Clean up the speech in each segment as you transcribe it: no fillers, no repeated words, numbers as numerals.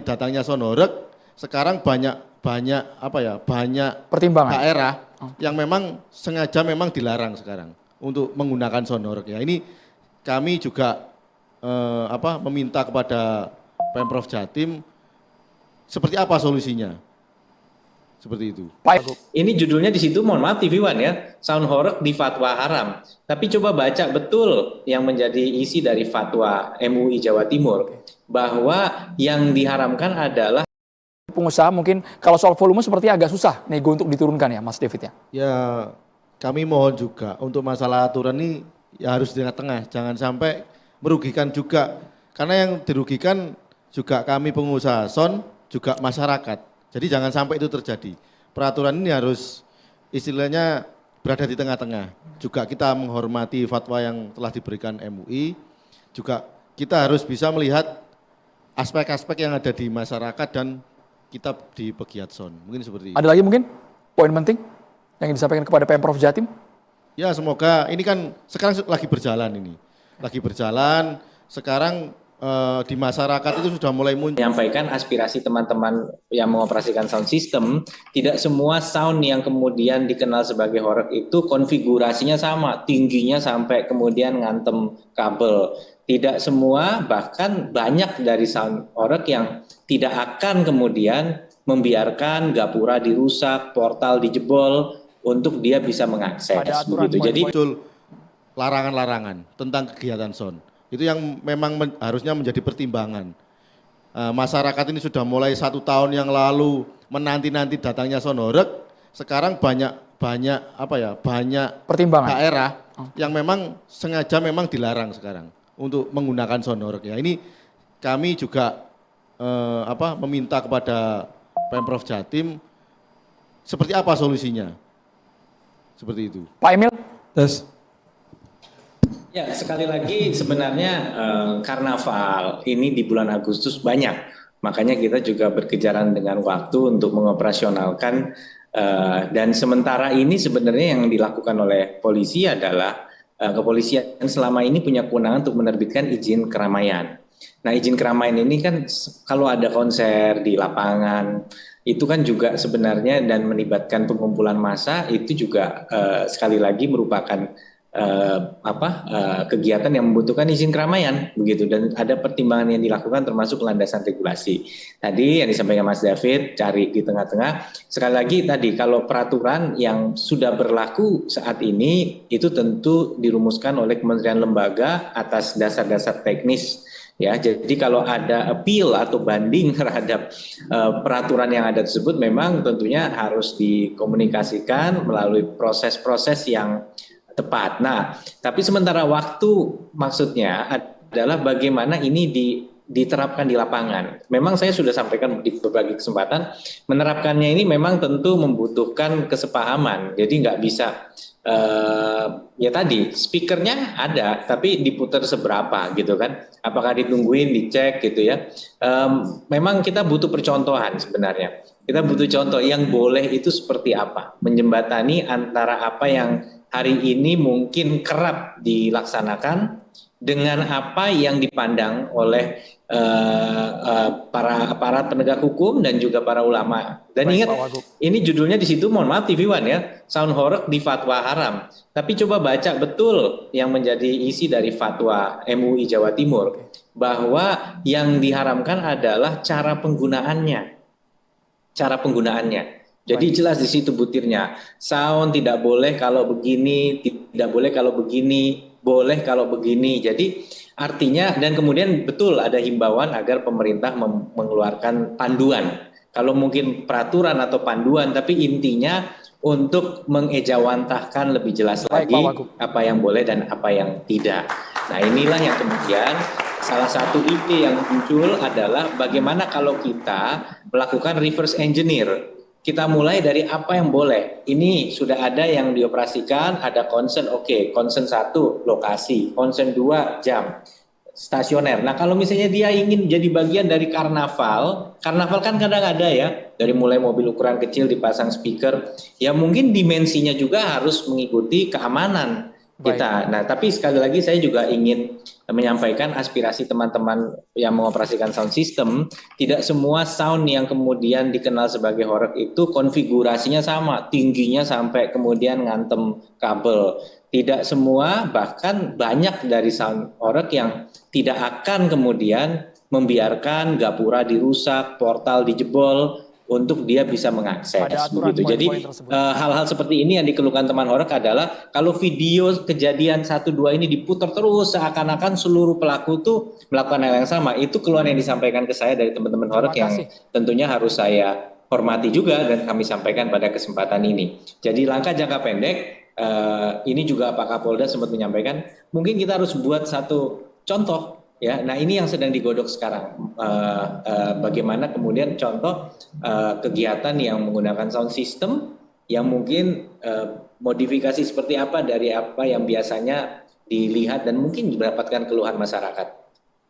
datangnya Sonorek, sekarang banyak pertimbangan daerah yang memang sengaja memang dilarang sekarang untuk menggunakan Sonorek ya. Ini kami juga meminta kepada Pemprov Jatim seperti apa solusinya. Seperti itu. Pak. Ini judulnya di situ, mohon maaf TV One ya, sound horror di fatwa haram. Tapi coba baca betul yang menjadi isi dari fatwa MUI Jawa Timur, bahwa yang diharamkan adalah Pengusaha mungkin kalau soal volume seperti agak susah nego untuk diturunkan ya Mas David ya. Ya kami mohon juga untuk masalah aturan ini ya harus di tengah, jangan sampai merugikan juga. Karena yang dirugikan juga kami pengusaha sound, juga masyarakat. Jadi jangan sampai itu terjadi. Peraturan ini harus istilahnya berada di tengah-tengah. Juga kita menghormati fatwa yang telah diberikan MUI. Juga kita harus bisa melihat aspek-aspek yang ada di masyarakat dan kita di pegiat sound. Mungkin seperti itu. Ada lagi mungkin poin penting yang disampaikan kepada Pemprov Jatim? Ya semoga ini kan sekarang lagi berjalan ini. Lagi berjalan, sekarang di masyarakat itu sudah mulai muncul. Menyampaikan aspirasi teman-teman yang mengoperasikan sound system, tidak semua sound yang kemudian dikenal sebagai horeg itu konfigurasinya sama, tingginya sampai kemudian ngantem kabel. Tidak semua, bahkan banyak dari sound horeg yang tidak akan kemudian membiarkan gapura dirusak, portal dijebol untuk dia bisa mengakses. Begitu. Jadi muncul larangan-larangan tentang kegiatan sound. Itu yang memang harusnya menjadi pertimbangan. Masyarakat ini sudah mulai 1 tahun yang lalu menanti-nanti datangnya Sonorek. Sekarang banyak pertimbangan daerah yang memang sengaja memang dilarang sekarang untuk menggunakan Sonorek ya. Ini kami juga meminta kepada Pemprov Jatim seperti apa solusinya. Seperti itu. Pak Emil. ya, sekali lagi sebenarnya karnaval ini di bulan Agustus banyak. Makanya kita juga berkejaran dengan waktu untuk mengoperasionalkan dan sementara ini sebenarnya yang dilakukan oleh polisi adalah kepolisian selama ini punya kewenangan untuk menerbitkan izin keramaian. Nah, izin keramaian ini kan kalau ada konser di lapangan itu kan juga sebenarnya dan melibatkan pengumpulan massa itu juga sekali lagi merupakan kegiatan yang membutuhkan izin keramaian begitu, dan ada pertimbangan yang dilakukan termasuk landasan regulasi. Tadi yang disampaikan Mas David cari di tengah-tengah. Sekali lagi tadi kalau peraturan yang sudah berlaku saat ini itu tentu dirumuskan oleh kementerian lembaga atas dasar-dasar teknis. Ya, jadi kalau ada appeal atau banding terhadap peraturan yang ada tersebut memang tentunya harus dikomunikasikan melalui proses-proses yang tepat. Nah, tapi sementara waktu maksudnya adalah bagaimana ini diterapkan di lapangan. Memang saya sudah sampaikan di berbagai kesempatan, menerapkannya ini memang tentu membutuhkan kesepahaman. Jadi nggak bisa ya tadi speakernya ada, tapi diputar seberapa gitu kan? Apakah ditungguin, dicek gitu ya? Memang kita butuh percontohan sebenarnya. Kita butuh contoh yang boleh itu seperti apa, menjembatani antara apa yang hari ini mungkin kerap dilaksanakan dengan apa yang dipandang oleh para aparat penegak hukum dan juga para ulama. Dan ingat, ini judulnya di situ, mohon maaf TV One ya, sound horror di fatwa haram. Tapi coba baca betul yang menjadi isi dari fatwa MUI Jawa Timur, bahwa yang diharamkan adalah cara penggunaannya. Jadi jelas di situ butirnya. Sound tidak boleh kalau begini, tidak boleh kalau begini, boleh kalau begini. Jadi artinya, dan kemudian betul ada himbauan agar pemerintah mengeluarkan panduan. Kalau mungkin peraturan atau panduan, tapi intinya untuk mengejawantahkan lebih jelas lagi apa yang boleh dan apa yang tidak. Nah, inilah yang kemudian salah satu ide yang muncul adalah bagaimana kalau kita melakukan reverse engineer. Kita mulai dari apa yang boleh. Ini sudah ada yang dioperasikan, ada concern, oke. Concern 1 lokasi, concern 2 jam, stasioner. Nah, kalau misalnya dia ingin jadi bagian dari karnaval kan kadang ada ya, dari mulai mobil ukuran kecil dipasang speaker, ya mungkin dimensinya juga harus mengikuti keamanan. kita. Nah, tapi sekali lagi saya juga ingin menyampaikan aspirasi teman-teman yang mengoperasikan sound system. Tidak semua sound yang kemudian dikenal sebagai horeg itu konfigurasinya sama, tingginya sampai kemudian ngantem kabel. Tidak semua, bahkan banyak dari sound horeg yang tidak akan kemudian membiarkan gapura dirusak, portal dijebol, untuk dia bisa mengakses begitu. Jadi hal-hal seperti ini yang dikeluhkan teman horeg adalah kalau video kejadian 1-2 ini diputar terus seakan-akan seluruh pelaku tuh melakukan hal yang sama. Itu keluhan yang disampaikan ke saya dari teman-teman horeg yang tentunya harus saya hormati juga dan kami sampaikan pada kesempatan ini. Jadi langkah jangka pendek ini juga Pak Kapolda sempat menyampaikan mungkin kita harus buat satu contoh. Ya, nah ini yang sedang digodok sekarang. Bagaimana kemudian contoh kegiatan yang menggunakan sound system yang mungkin modifikasi seperti apa dari apa yang biasanya dilihat dan mungkin mendapatkan keluhan masyarakat.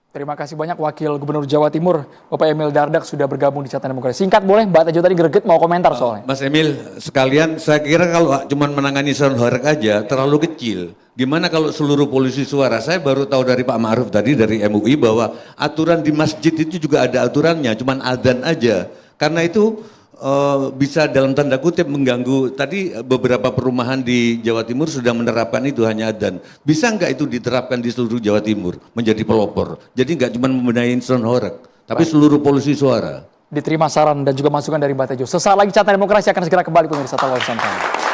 Terima kasih banyak Wakil Gubernur Jawa Timur, Bapak Emil Dardak sudah bergabung di Catatan Demokrasi. Singkat boleh, Mbak Tejo tadi greget mau komentar soalnya. Mas Emil, sekalian saya kira kalau cuma menangani sound horeg aja terlalu kecil. Gimana kalau seluruh polusi suara? Saya baru tahu dari Pak Ma'ruf tadi dari MUI bahwa aturan di masjid itu juga ada aturannya, cuma adzan aja. Karena itu bisa dalam tanda kutip mengganggu. Tadi beberapa perumahan di Jawa Timur sudah menerapkan itu hanya adzan. Bisa nggak itu diterapkan di seluruh Jawa Timur menjadi pelopor? Jadi nggak cuma membenahi sound horeg, tapi seluruh polusi suara. Diterima saran dan juga masukan dari Mbak Tejo. Sesaat lagi Catatan Demokrasi akan segera kembali pemirsa Tawal Santai.